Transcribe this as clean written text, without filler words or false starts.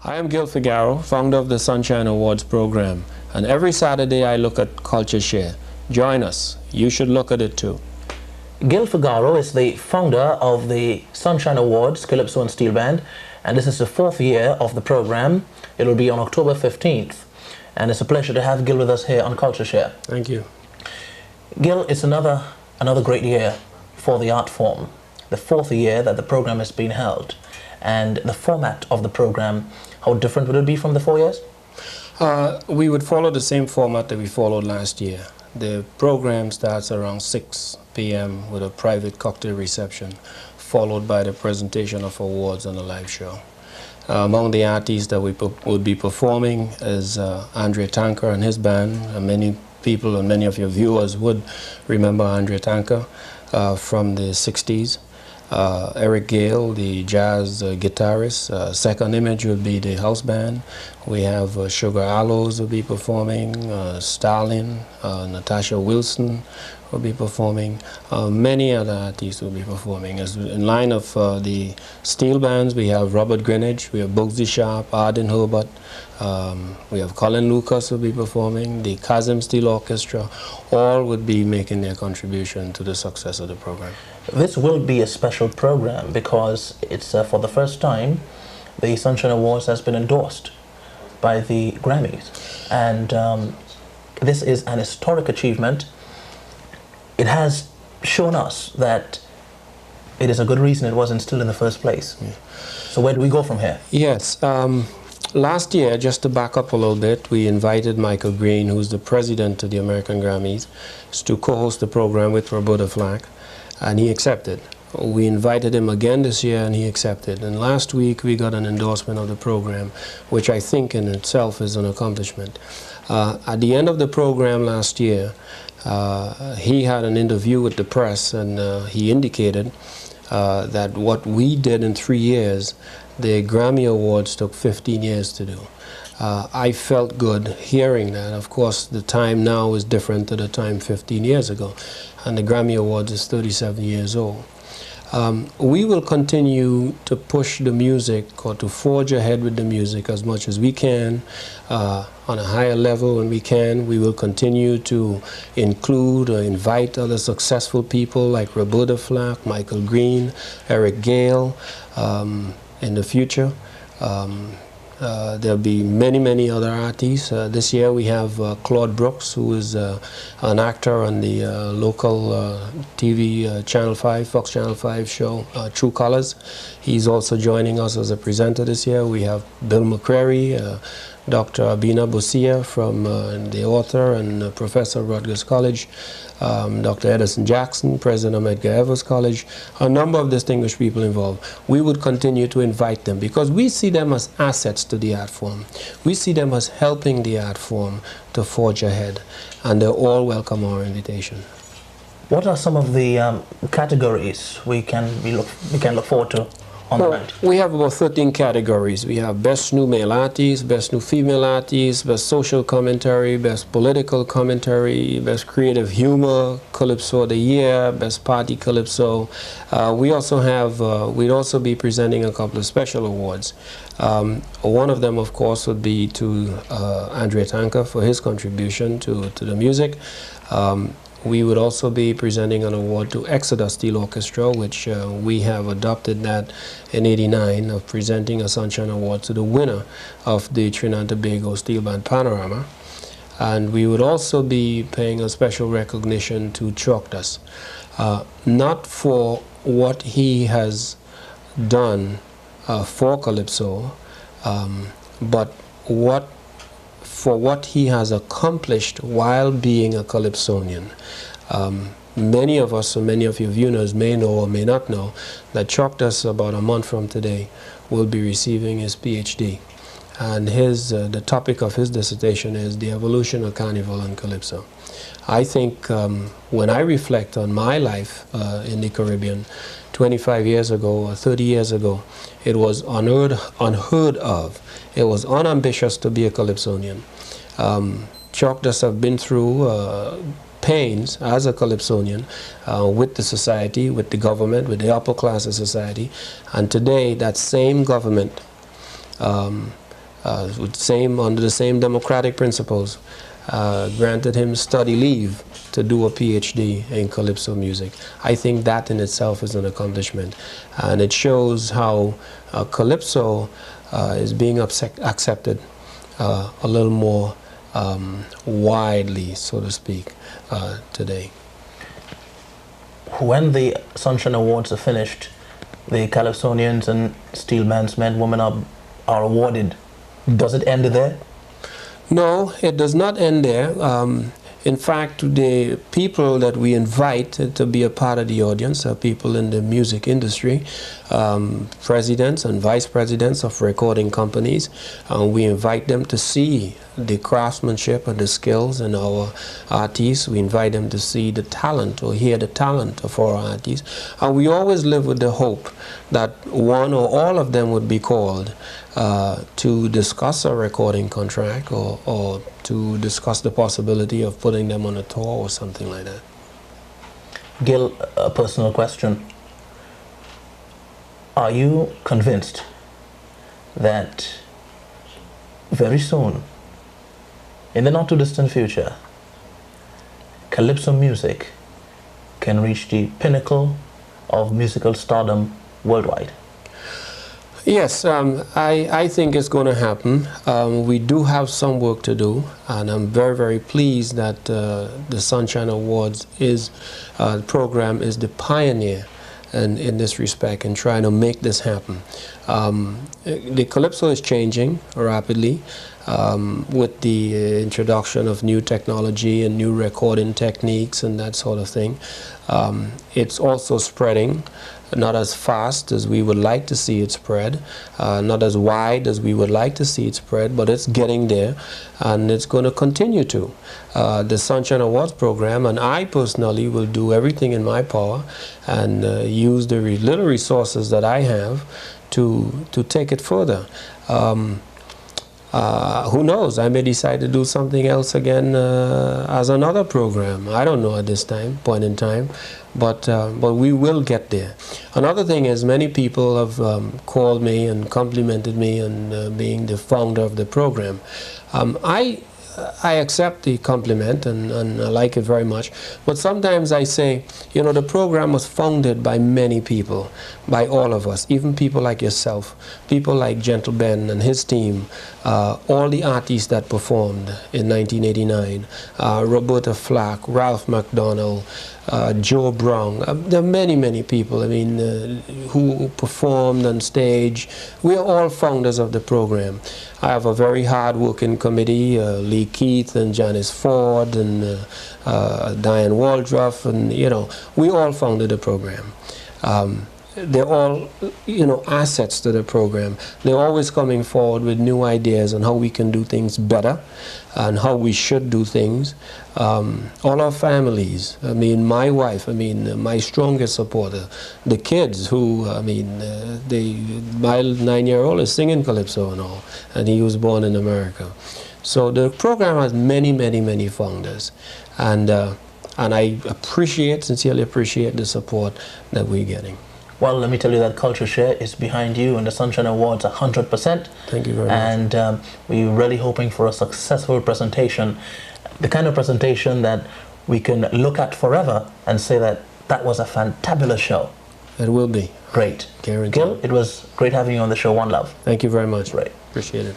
I am Gil Figaro, founder of the Sunshine Awards program, and every Saturday I look at CultureShare. Join us. You should look at it too. Gil Figaro is the founder of the Sunshine Awards Calypso and Steel Band, and this is the 4th year of the program. It will be on October 15th, and it's a pleasure to have Gil with us here on CultureShare. Thank you. Gil, it's another great year for the art form. The 4th year that the program has been held, and the format of the program, how different would it be from the 4 years? We would follow the same format that we followed last year. The program starts around 6 p.m. with a private cocktail reception, followed by the presentation of awards and a live show. Among the artists that we would be performing is Andre Tanker and his band. Many people and many of your viewers would remember Andre Tanker from the 60s. Eric Gale, the jazz guitarist. Second Image would be the house band. We have Sugar Aloes will be performing, Stalin, Natasha Wilson will be performing. Many other artists will be performing. As in line of the steel bands, we have Robert Greenidge, we have Bugsy Sharp, Arden Herbert, we have Colin Lucas will be performing, the Kazim Steel Orchestra. All would be making their contribution to the success of the program. This will be a special program because it's for the first time the Sunshine Awards has been endorsed by the Grammys, and this is an historic achievement. It has shown us that it is a good reason it wasn't still in the first place. Yeah. So where do we go from here? Yes. Last year, just to back up a little bit, we invited Michael Green, who's the president of the American Grammys, to co-host the program with Roberta Flack, and he accepted. We invited him again this year and he accepted. And last week we got an endorsement of the program, which I think in itself is an accomplishment. At the end of the program last year, he had an interview with the press, and he indicated that what we did in 3 years, the Grammy Awards took 15 years to do. I felt good hearing that. Of course, the time now is different to the time 15 years ago, and the Grammy Awards is 37 years old. We will continue to push the music, or to forge ahead with the music as much as we can, on a higher level when we can. We will continue to include or invite other successful people like Roberta Flack, Michael Green, Eric Gale in the future. There'll be many other artists. This year we have Claude Brooks, who is an actor on the local TV Channel 5, Fox Channel 5 show, True Colors. He's also joining us as a presenter this year. We have Bill McCreary, Dr. Abina Busia from the author and professor of Rutgers College, Dr. Edison Jackson, president of Edgar Evers College, a number of distinguished people involved. We would continue to invite them because we see them as assets to the art form. We see them as helping the art form to forge ahead, and they're all welcome our invitation. What are some of the categories we can look forward to? We have about 13 categories. We have Best New Male Artist, Best New Female Artist, Best Social Commentary, Best Political Commentary, Best Creative Humor, Calypso of the Year, Best Party Calypso. We also have, we'd also be presenting a couple of special awards. One of them, of course, would be to Andre Tanker for his contribution to the music. We would also be presenting an award to Exodus Steel Orchestra, which we have adopted that in '89, of presenting a Sunshine Award to the winner of the Trinidad and Tobago Steel Band Panorama. And we would also be paying a special recognition to Chalk Dust, not for what he has done for Calypso, but for what he has accomplished while being a Calypsonian. Many of us, or many of your viewers may know or may not know, that Chalk Dust, about a month from today, will be receiving his PhD. And the topic of his dissertation is the evolution of Carnival and Calypso. I think when I reflect on my life in the Caribbean, 25 years ago or 30 years ago, it was unheard of. It was unambitious to be a Calypsonian. Chalk Dust have been through pains as a Calypsonian with the society, with the government, with the upper class of society, and today that same government under the same democratic principles, granted him study leave to do a PhD in calypso music. I think that in itself is an accomplishment, and it shows how calypso is being accepted a little more widely, so to speak, today. When the Sunshine Awards are finished, the Calypsonians and Steelman's men, women are awarded. Does it end there? No, it does not end there. In fact, the people that we invite to be a part of the audience are people in the music industry, presidents and vice presidents of recording companies. We invite them to see the craftsmanship and the skills in our artists. We invite them to see the talent or hear the talent of our artists. And we always live with the hope that one or all of them would be called to discuss a recording contract or to discuss the possibility of putting them on a tour or something like that. Gil, a personal question. Are you convinced that very soon, in the not too distant future, calypso music can reach the pinnacle of musical stardom worldwide? Yes, I think it's going to happen. We do have some work to do, and I'm very, very pleased that the Sunshine Awards program is the pioneer in this respect in trying to make this happen. The calypso is changing rapidly with the introduction of new technology and new recording techniques and that sort of thing. It's also spreading. Not as fast as we would like to see it spread, not as wide as we would like to see it spread, but it's getting there, and it's going to continue to. The Sunshine Awards program, and I personally will do everything in my power and use the little resources that I have to take it further. Who knows, I may decide to do something else again as another program. I don't know at this point in time, but we will get there. Another thing is, many people have called me and complimented me on being the founder of the program. I accept the compliment and I like it very much, but sometimes I say, you know, the program was founded by many people, by all of us, even people like yourself, people like Gentle Ben and his team, all the artists that performed in 1989, Roberta Flack, Ralph McDonald, Joe Brown. There are many, many people, I mean, who performed on stage. We are all founders of the program. I have a very hard-working committee, Lee Keith and Janice Ford and Diane Waldroff, and, you know, we all founded the program. They're all, you know, assets to the program. They're always coming forward with new ideas on how we can do things better and how we should do things. All our families, I mean, my wife, I mean, my strongest supporter, the kids who, I mean, my 9-year-old is singing calypso and all, and he was born in America. So the program has many, many, many founders, and I sincerely appreciate the support that we're getting. Well, let me tell you that CultureShare is behind you and the Sunshine Awards 100%. Thank you very much. And we're really hoping for a successful presentation, the kind of presentation that we can look at forever and say that that was a fantabulous show. It will be. Great. Guaranteed. Gil, it was great having you on the show. One love. Thank you very much. Right. Appreciate it.